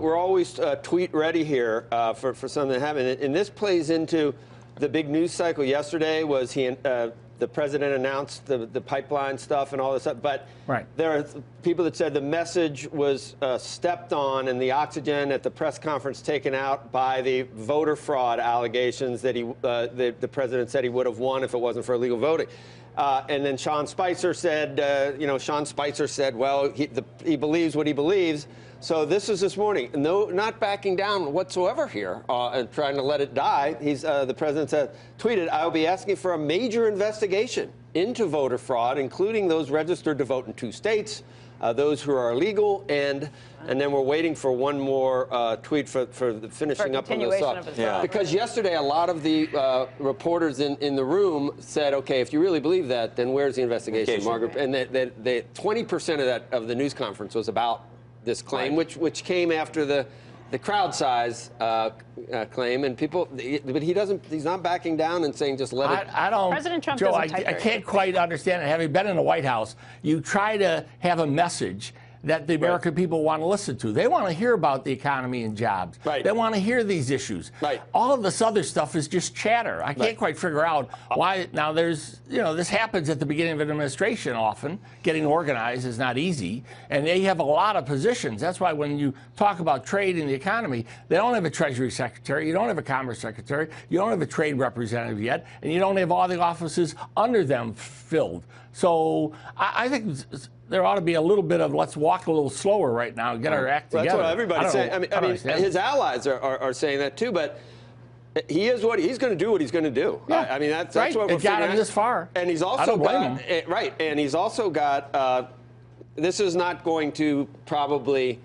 we're always tweet ready here for something to happen, and this plays into the big news cycle. Yesterday was the president announced the pipeline stuff and all this stuff, but there are people that said the message was stepped on and the oxygen at the press conference taken out by the voter fraud allegations that the president said he would have won if it wasn't for illegal voting. And then Sean Spicer said, well, he believes what he believes. So this is this morning. No, not backing down whatsoever here and trying to let it die. The president said, tweeted, "I will be asking for a major investigation into voter fraud, including those registered to vote in 2 states, those who are illegal," and then we're waiting for one more tweet for the finishing up on this stuff. Because yesterday a lot of the reporters in the room said, okay, if you really believe that, then where's the investigation, Margaret? And the 20% of the news conference was about this claim, which came after the crowd size claim, and people, but he's not backing down and saying just let it. I don't, President Trump Joe, doesn't I can't quite understand it. Having been in the White House, you try to have a message that the American people want to listen to. They want to hear about the economy and jobs. They want to hear these issues. All of this other stuff is just chatter. I can't quite figure out why. Now, there's, this happens at the beginning of an administration often. Getting organized is not easy, and they have a lot of positions. That's why when you talk about trade and the economy, they don't have a Treasury Secretary, you don't have a Commerce Secretary, you don't have a trade representative yet, and you don't have all the offices under them filled. So I think there ought to be a little bit of let's walk a little slower right now and get our act together. That's what everybody's saying. I mean his allies are saying that too, but he's going to do what he's going to do. I mean that's what we're got him this far. And he's also got and he's also got this is not going to probably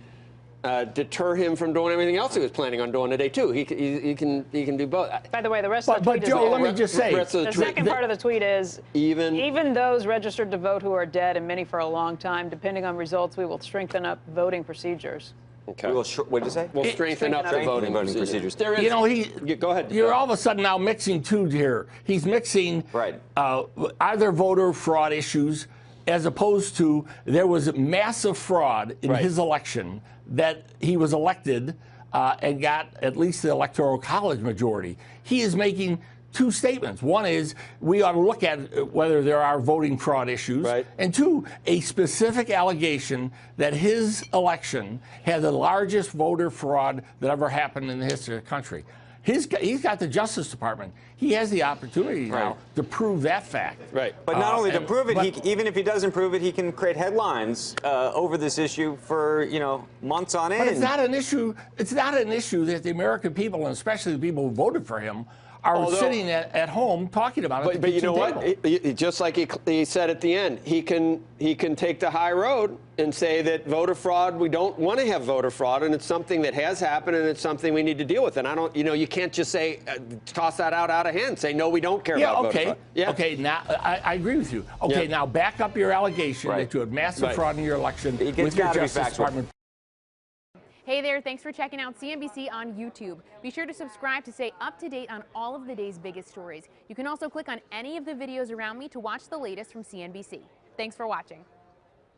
deter him from doing everything else he was planning on doing today too. He can do both. By the way, the rest of the tweet is Joe, let me just say, the second part of the tweet is even those registered to vote who are dead, and many for a long time, depending on results, we will strengthen up voting procedures. Okay. What did you say? We'll strengthen up the voting procedures. There is, go ahead. You're all of a sudden now mixing two here. He's mixing either voter fraud issues as opposed to there was massive fraud in his election that he was elected and got at least the Electoral College majority. He is making two statements. One is we ought to look at whether there are voting fraud issues, and two, a specific allegation that his election had the largest voter fraud that ever happened in the history of the country. He's got the Justice Department. He has the opportunity now to prove that fact. But not only to prove it, even if he doesn't prove it, he can create headlines over this issue for months on end. But it's not an issue. It's not an issue that the American people, and especially the people who voted for him, are sitting at home talking about it. But you know what? Just like he said at the end, he can take the high road and say that voter fraud, we don't want to have voter fraud, and it's something that has happened, and it's something we need to deal with. And I don't, you can't just say toss that out of hand, say no, we don't care about voter fraud. Okay. Now I agree with you. Okay, now back up your allegation that you had massive fraud in your election with your Justice Department. Hey there, thanks for checking out CNBC on YouTube. Be sure to subscribe to stay up to date on all of the day's biggest stories. You can also click on any of the videos around me to watch the latest from CNBC. Thanks for watching.